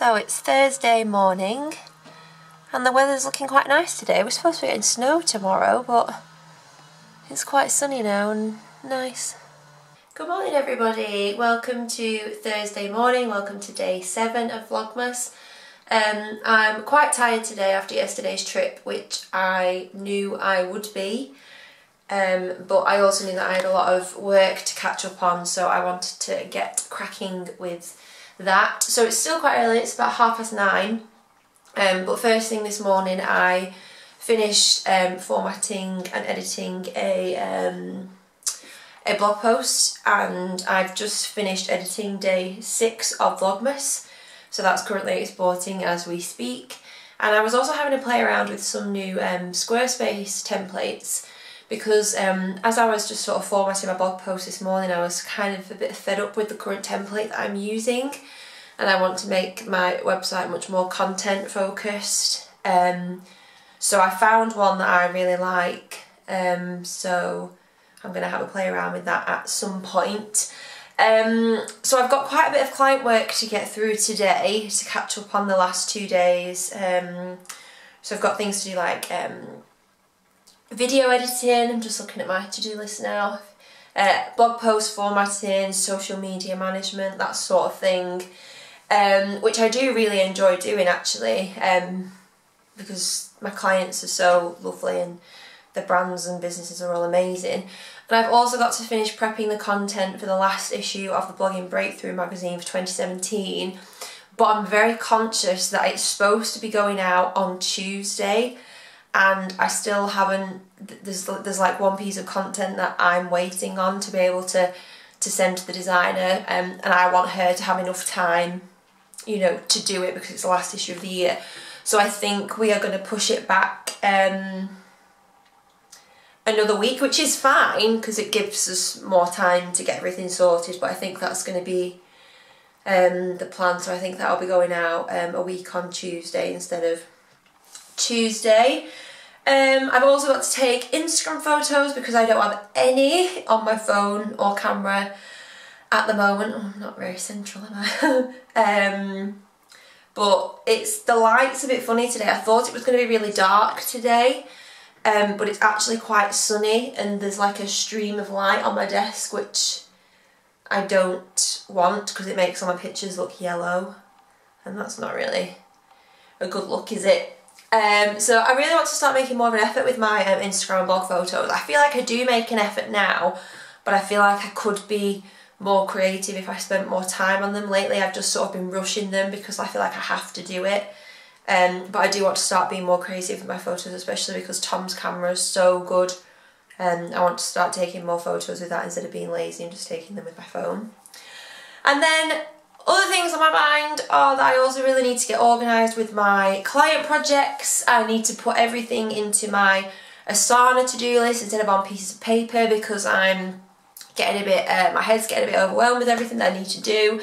So it's Thursday morning and the weather's looking quite nice today. We're supposed to be getting snow tomorrow, but it's quite sunny now and nice. Good morning everybody, welcome to Thursday morning, welcome to day 7 of Vlogmas. I'm quite tired today after yesterday's trip, which I knew I would be, but I also knew that I had a lot of work to catch up on, so I wanted to get cracking with that. So it's still quite early, it's about 9:30, but first thing this morning I finished formatting and editing a blog post, and I've just finished editing day 6 of Vlogmas, so that's currently exporting as we speak. And I was also having to play around with some new Squarespace templates because as I was just sort of formatting my blog post this morning, I was kind of a bit fed up with the current template that I'm using, and I want to make my website much more content focused. So I found one that I really like, so I'm going to have a play around with that at some point. So I've got quite a bit of client work to get through today to catch up on the last 2 days. So I've got things to do like video editing, I'm just looking at my to-do list now, blog post formatting, social media management, that sort of thing, which I do really enjoy doing actually, because my clients are so lovely and the brands and businesses are all amazing. And I've also got to finish prepping the content for the last issue of the Blogging Breakthrough magazine for 2017, but I'm very conscious that it's supposed to be going out on Tuesday, and I still haven't, there's like one piece of content that I'm waiting on to be able to send to the designer, and I want her to have enough time, you know, to do it because it's the last issue of the year. So I think we are going to push it back another week, which is fine because it gives us more time to get everything sorted, but I think that's going to be the plan. So I think that'll be going out a week on Tuesday instead of Tuesday. I've also got to take Instagram photos because I don't have any on my phone or camera at the moment. Oh, I'm not very central, am I? But the light's a bit funny today. I thought it was going to be really dark today, but it's actually quite sunny and there's like a stream of light on my desk, which I don't want because it makes all my pictures look yellow, and that's not really a good look, is it? So I really want to start making more of an effort with my Instagram and blog photos. I feel like I do make an effort now, but I feel like I could be more creative if I spent more time on them. Lately I've just sort of been rushing them because I feel like I have to do it. But I do want to start being more creative with my photos, especially because Tom's camera is so good. I want to start taking more photos with that instead of being lazy and just taking them with my phone. And then other things on my mind are that I also really need to get organised with my client projects. I need to put everything into my Asana to-do list instead of on pieces of paper because I'm getting a bit, my head's getting a bit overwhelmed with everything that I need to do.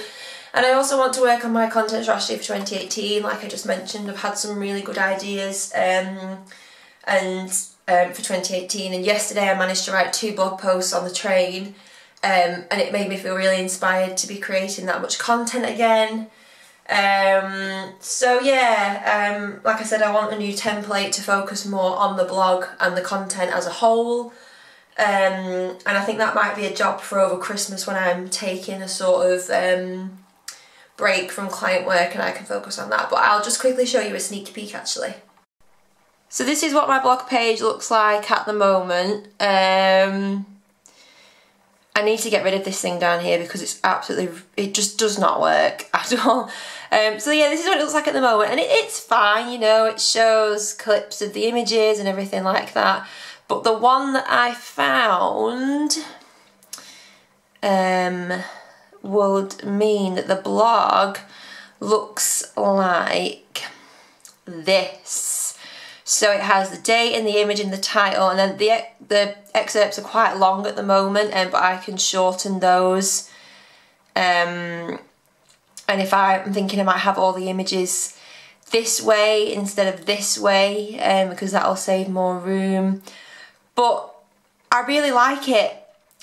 And I also want to work on my content strategy for 2018. Like I just mentioned, I've had some really good ideas for 2018, and yesterday I managed to write 2 blog posts on the train, and it made me feel really inspired to be creating that much content again. So yeah, like I said, I want a new template to focus more on the blog and the content as a whole. And I think that might be a job for over Christmas when I'm taking a sort of break from client work and I can focus on that. But I'll just quickly show you a sneak peek actually. So this is what my blog page looks like at the moment. I need to get rid of this thing down here because it's absolutely, it just does not work at all. So yeah, this is what it looks like at the moment, and it's fine, you know, it shows clips of the images and everything like that. But the one that I found would mean that the blog looks like this. So it has the date and the image and the title, and then the excerpts are quite long at the moment, but I can shorten those. And if I'm thinking I might have all the images this way instead of this way, because that'll save more room. But I really like it.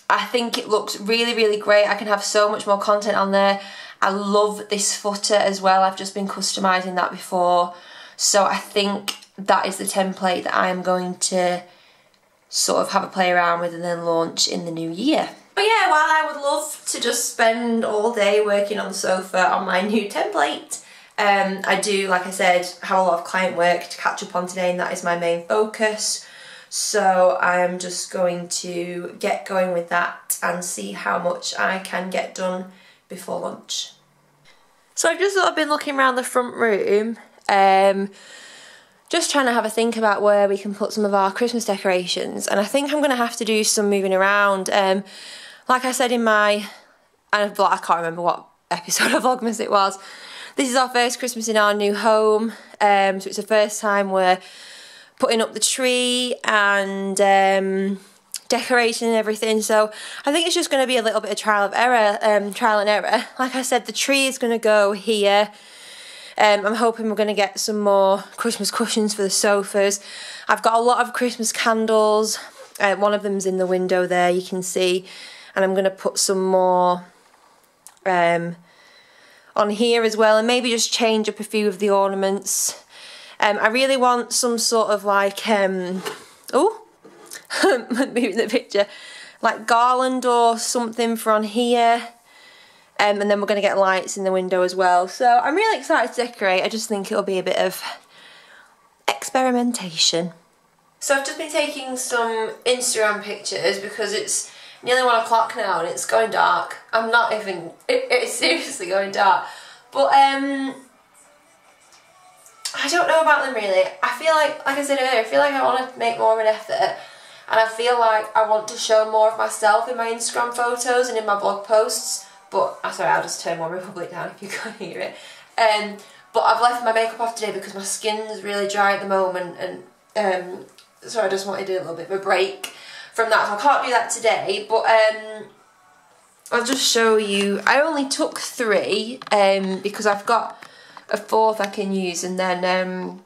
I think it looks really, really great. I can have so much more content on there. I love this footer as well. I've just been customising that before. So I think that is the template that I am going to sort of have a play around with and then launch in the new year. But yeah, while I would love to just spend all day working on the sofa on my new template, I do, like I said, have a lot of client work to catch up on today, and that is my main focus. So I'm just going to get going with that and see how much I can get done before lunch. So I've just sort of been looking around the front room, just trying to have a think about where we can put some of our Christmas decorations, and I think I'm going to have to do some moving around. Like I said in my, I can't remember what episode of Vlogmas it was, this is our first Christmas in our new home, so it's the first time we're putting up the tree and decorating and everything, so I think it's just going to be a little bit of trial and error. Like I said, the tree is going to go here. I'm hoping we're going to get some more Christmas cushions for the sofas. I've got a lot of Christmas candles. One of them's in the window there, you can see, and I'm going to put some more on here as well, and maybe just change up a few of the ornaments. I really want some sort of like, oh, moving the picture, like garland or something for on here. And then we're going to get lights in the window as well. So I'm really excited to decorate. I just think it'll be a bit of experimentation. So I've just been taking some Instagram pictures because it's nearly 1 o'clock now and it's going dark. I'm not even, it's seriously going dark. But I don't know about them really. I feel like I said earlier, I feel like I want to make more of an effort. And I feel like I want to show more of myself in my Instagram photos and in my blog posts. But, sorry, I'll just turn my Republic down if you can't hear it. But I've left my makeup off today because my skin's really dry at the moment, and so I just wanted a little bit of a break from that. So I can't do that today, but I'll just show you. I only took 3 because I've got a 4th I can use, and then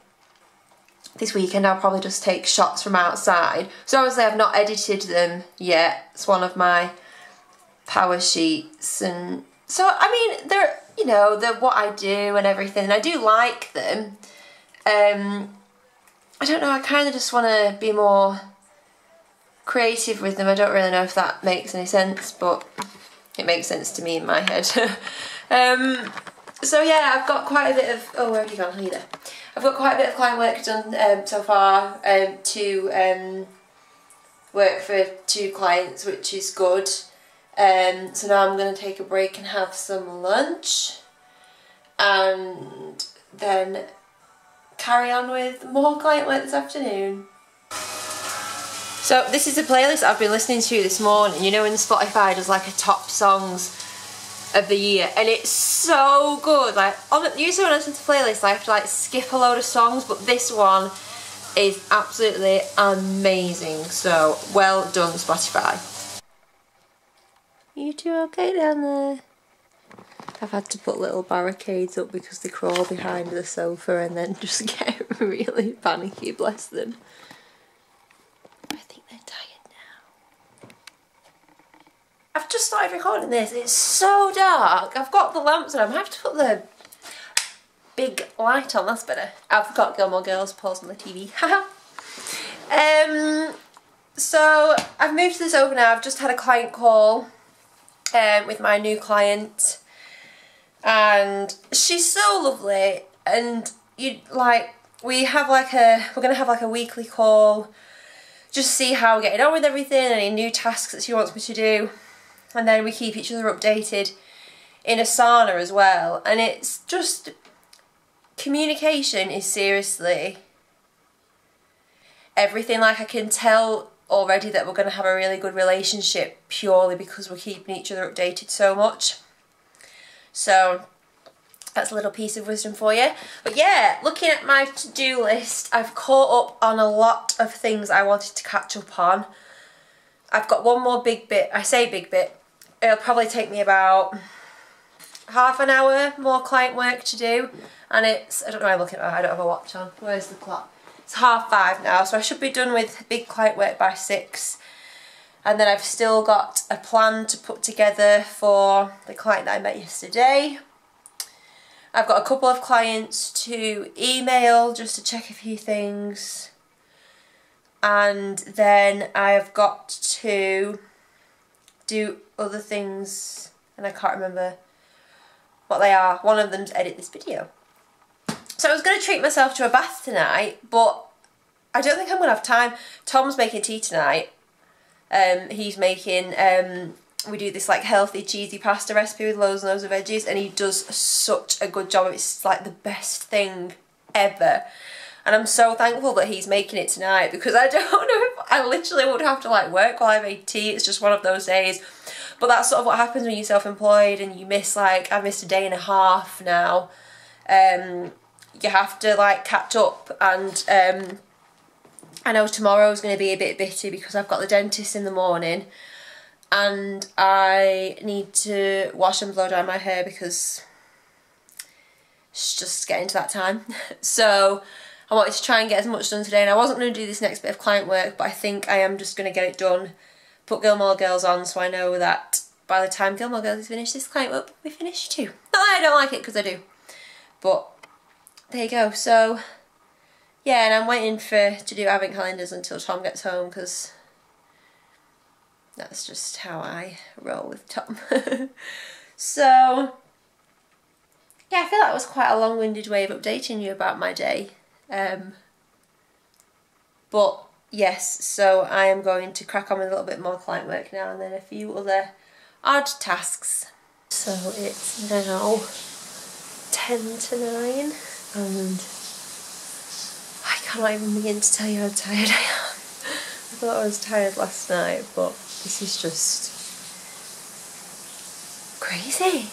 this weekend I'll probably just take shots from outside. So obviously I've not edited them yet. It's one of my power sheets, and so I mean they're, you know, they're what I do and everything, and I do like them. I don't know, I kind of just want to be more creative with them. I don't really know if that makes any sense, but it makes sense to me in my head. So yeah, I've got quite a bit of, oh, where have you gone? Are you there? I've got quite a bit of client work done so far, to work for 2 clients, which is good. So now I'm going to take a break and have some lunch, and then carry on with more client work this afternoon. So this is a playlist I've been listening to this morning. You know when Spotify does like a top songs of the year, and it's so good. Like usually when I listen to playlists I have to like skip a load of songs, but this one is absolutely amazing. So well done, Spotify. You two okay down there? I've had to put little barricades up because they crawl behind the sofa and then just get really panicky, bless them. I think they're tired now. I've just started recording this, it's so dark. I've got the lamps on, I have to put the big light on, that's better. I've got Gilmore Girls paused on the TV, haha. So I've moved to this over now. I've just had a client call with my new client, and she's so lovely, and we're gonna have like a weekly call, just see how we're getting on with everything, any new tasks that she wants me to do, and then we keep each other updated in Asana as well. And it's just, communication is seriously everything. Like I can tell already that we're going to have a really good relationship purely because we're keeping each other updated so much. So that's a little piece of wisdom for you. But yeah, looking at my to-do list, I've caught up on a lot of things I wanted to catch up on. I've got one more big bit. I say big bit, it'll probably take me about half an hour more client work to do, and it's, I don't know, I'm looking at, I don't have a watch on. Where's the clock? It's 5:30 now, so I should be done with big client work by 6. And then I've still got a plan to put together for the client that I met yesterday. I've got a couple of clients to email just to check a few things. And then I've got to do other things, and I can't remember what they are. One of them's edit this video. So I was going to treat myself to a bath tonight, but I don't think I'm going to have time. Tom's making tea tonight. He's making, we do this like healthy cheesy pasta recipe with loads and loads of veggies, and he does such a good job. It's like the best thing ever. And I'm so thankful that he's making it tonight, because I don't know if I literally would have to like work while I made tea. It's just one of those days. But that's sort of what happens when you're self-employed and you miss, like, I've missed a day and a half now. You have to like catch up, and I know tomorrow's going to be a bit bitty because I've got the dentist in the morning and I need to wash and blow dry my hair because it's just getting to that time. So I wanted to try and get as much done today, and I wasn't going to do this next bit of client work, but I think I am just going to get it done, put Gilmore Girls on, so I know that by the time Gilmore Girls is finished, this client will be finished too. Not that I don't like it, because I do, but there you go. So yeah, and I'm waiting to do advent calendars until Tom gets home, because that's just how I roll with Tom. So yeah, I feel that was quite a long-winded way of updating you about my day. But yes, so I am going to crack on with a little bit more client work now, and then a few other odd tasks. So it's now 10 to 9 and I cannot even begin to tell you how tired I am. I thought I was tired last night, but this is just crazy.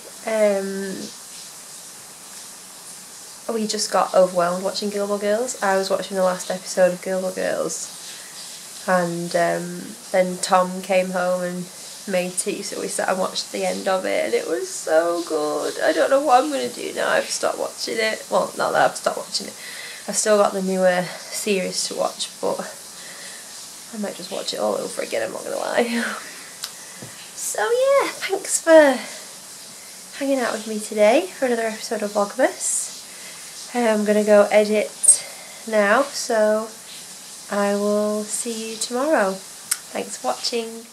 We just got overwhelmed watching Gilmore Girls. I was watching the last episode of Gilmore Girls, and then Tom came home and made tea, so we sat and watched the end of it, and it was so good. I don't know what I'm going to do now. I've stopped watching it. Well, not that I've stopped watching it. I've still got the newer series to watch, but I might just watch it all over again, I'm not going to lie. So yeah, thanks for hanging out with me today for another episode of VLOGMAS. I'm going to go edit now, so I will see you tomorrow. Thanks for watching.